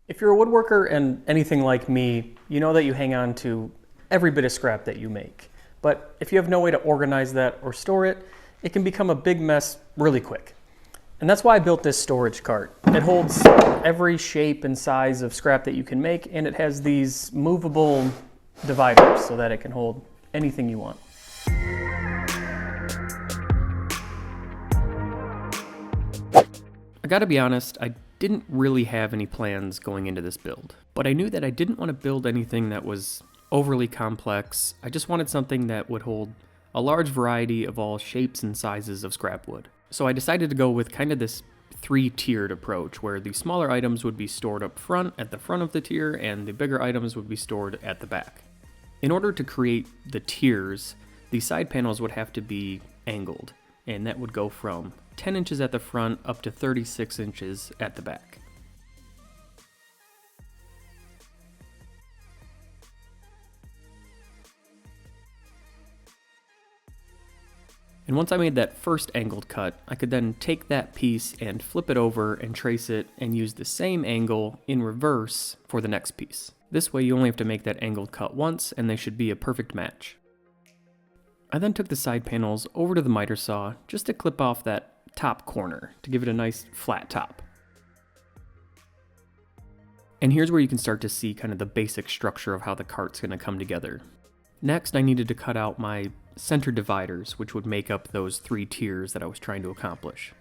If you're a woodworker and anything like me, you know that you hang on to every bit of scrap that you make. But if you have no way to organize that or store it, it can become a big mess really quick. And that's why I built this storage cart. It holds every shape and size of scrap that you can make, and it has these movable dividers so that it can hold anything you want. I gotta be honest, I didn't really have any plans going into this build, but I knew that I didn't want to build anything that was overly complex. I just wanted something that would hold a large variety of all shapes and sizes of scrap wood. So I decided to go with kind of this three-tiered approach where the smaller items would be stored up front at the front of the tier and the bigger items would be stored at the back. In order to create the tiers, the side panels would have to be angled, and that would go from 10 inches at the front up to 36 inches at the back. And once I made that first angled cut, I could then take that piece and flip it over and trace it and use the same angle in reverse for the next piece. This way you only have to make that angled cut once and they should be a perfect match. I then took the side panels over to the miter saw just to clip off that top corner to give it a nice flat top. And here's where you can start to see kind of the basic structure of how the cart's going to come together. Next, I needed to cut out my center dividers, which would make up those three tiers that I was trying to accomplish.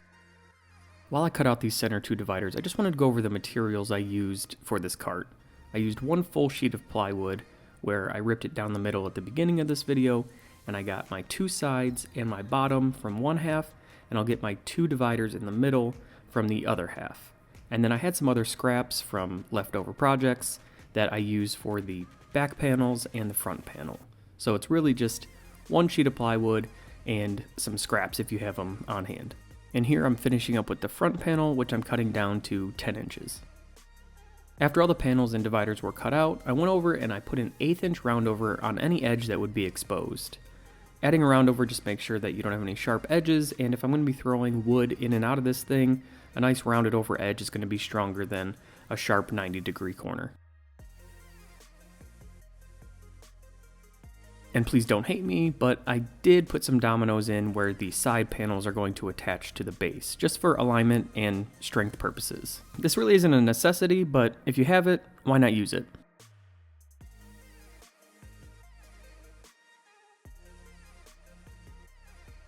While I cut out these center two dividers, I just wanted to go over the materials I used for this cart. I used one full sheet of plywood, where I ripped it down the middle at the beginning of this video, and I got my two sides and my bottom from one half, and I'll get my two dividers in the middle from the other half. And then I had some other scraps from leftover projects that I use for the back panels and the front panel. So it's really just one sheet of plywood and some scraps if you have them on hand. And here I'm finishing up with the front panel, which I'm cutting down to 10 inches. After all the panels and dividers were cut out, I went over and I put an 1/8 inch roundover on any edge that would be exposed. Adding a roundover just makes sure that you don't have any sharp edges, and if I'm going to be throwing wood in and out of this thing, a nice rounded over edge is going to be stronger than a sharp 90-degree corner. And please don't hate me, but I did put some dominoes in where the side panels are going to attach to the base, just for alignment and strength purposes. This really isn't a necessity, but if you have it, why not use it?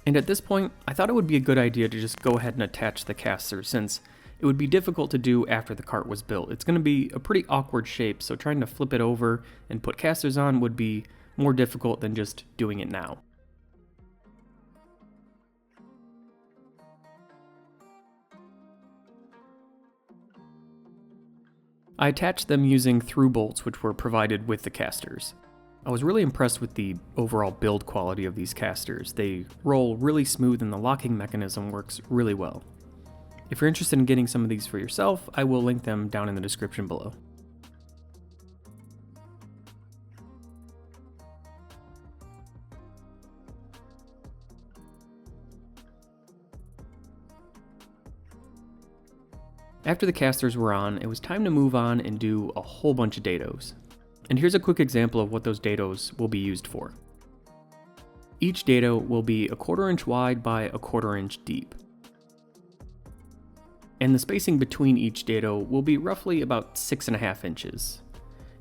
And at this point, I thought it would be a good idea to just go ahead and attach the casters, since it would be difficult to do after the cart was built. It's going to be a pretty awkward shape, so trying to flip it over and put casters on would be more difficult than just doing it now. I attached them using through bolts which were provided with the casters. I was really impressed with the overall build quality of these casters. They roll really smooth and the locking mechanism works really well. If you're interested in getting some of these for yourself, I will link them down in the description below. After the casters were on, it was time to move on and do a whole bunch of dados. And here's a quick example of what those dados will be used for. Each dado will be 1/4 inch wide by 1/4 inch deep. And the spacing between each dado will be roughly about 6.5 inches.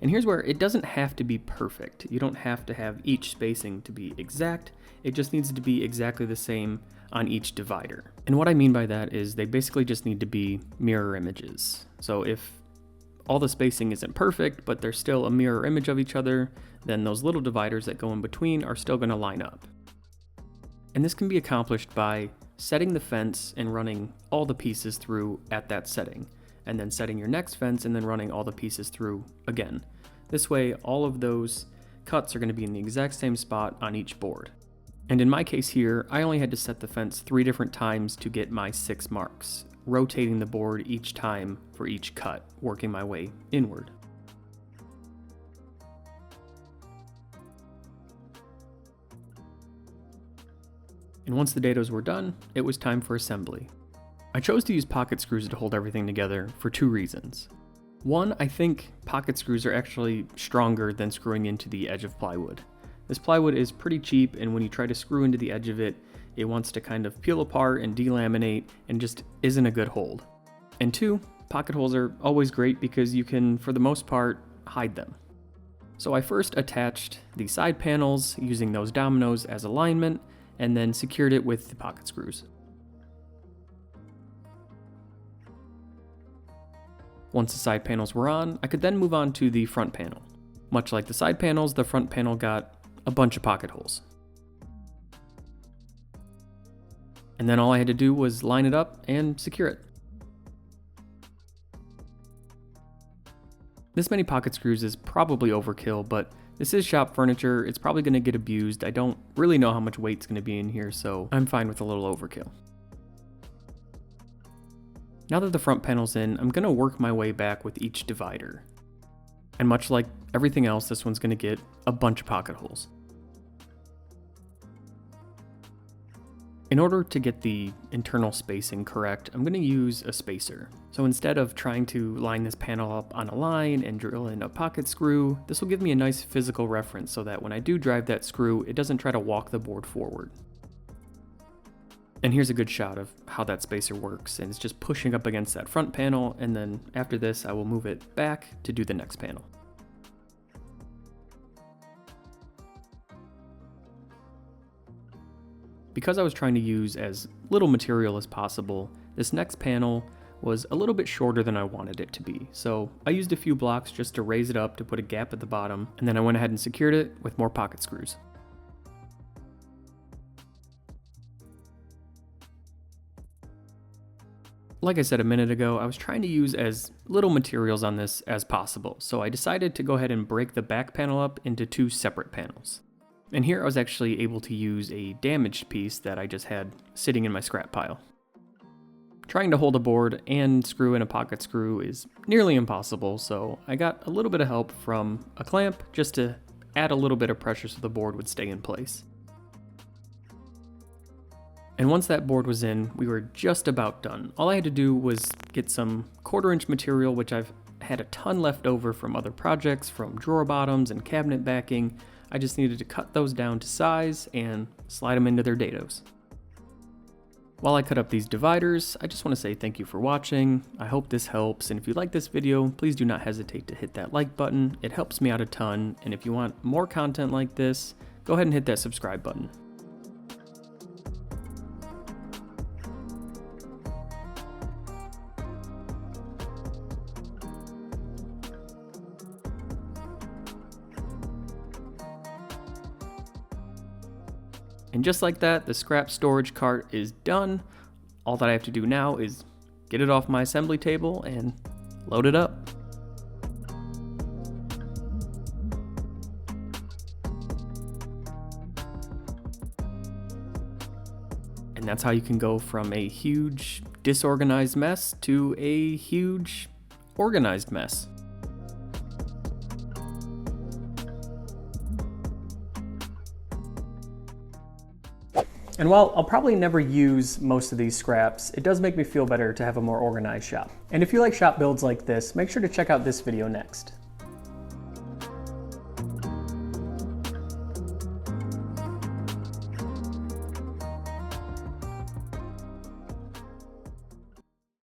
And here's where it doesn't have to be perfect. You don't have to have each spacing to be exact. It just needs to be exactly the same on each divider. And what I mean by that is they basically just need to be mirror images. So if all the spacing isn't perfect, but they're still a mirror image of each other, then those little dividers that go in between are still going to line up. And this can be accomplished by setting the fence and running all the pieces through at that setting, and then setting your next fence and then running all the pieces through again. This way, all of those cuts are going to be in the exact same spot on each board. And in my case here, I only had to set the fence 3 different times to get my 6 marks, rotating the board each time for each cut, working my way inward. And once the dados were done, it was time for assembly. I chose to use pocket screws to hold everything together for 2 reasons. One, I think pocket screws are actually stronger than screwing into the edge of plywood. This plywood is pretty cheap, and when you try to screw into the edge of it, it wants to kind of peel apart and delaminate and just isn't a good hold. And two, pocket holes are always great because you can, for the most part, hide them. So I first attached the side panels using those dominoes as alignment, and then secured it with the pocket screws. Once the side panels were on, I could then move on to the front panel. Much like the side panels, the front panel got a bunch of pocket holes. And then all I had to do was line it up and secure it. This many pocket screws is probably overkill, but this is shop furniture. It's probably going to get abused. I don't really know how much weight's going to be in here, so I'm fine with a little overkill. Now that the front panel's in, I'm going to work my way back with each divider. And much like everything else, this one's going to get a bunch of pocket holes. In order to get the internal spacing correct, I'm going to use a spacer. So instead of trying to line this panel up on a line and drill in a pocket screw, this will give me a nice physical reference so that when I do drive that screw, it doesn't try to walk the board forward. And here's a good shot of how that spacer works, and it's just pushing up against that front panel, and then after this I will move it back to do the next panel. Because I was trying to use as little material as possible, this next panel was a little bit shorter than I wanted it to be, so I used a few blocks just to raise it up to put a gap at the bottom, and then I went ahead and secured it with more pocket screws. Like I said a minute ago, I was trying to use as little materials on this as possible, so I decided to go ahead and break the back panel up into two separate panels. And here I was actually able to use a damaged piece that I just had sitting in my scrap pile. Trying to hold a board and screw in a pocket screw is nearly impossible, so I got a little bit of help from a clamp just to add a little bit of pressure so the board would stay in place. And once that board was in, we were just about done. All I had to do was get some 1/4-inch material, which I've had a ton left over from other projects, from drawer bottoms and cabinet backing. I just needed to cut those down to size and slide them into their dados. While I cut up these dividers, I just want to say thank you for watching. I hope this helps, and if you like this video, please do not hesitate to hit that like button. It helps me out a ton, and if you want more content like this, go ahead and hit that subscribe button. And just like that, the scrap storage cart is done. All that I have to do now is get it off my assembly table and load it up. And that's how you can go from a huge disorganized mess to a huge organized mess. And while I'll probably never use most of these scraps, it does make me feel better to have a more organized shop. And if you like shop builds like this, make sure to check out this video next.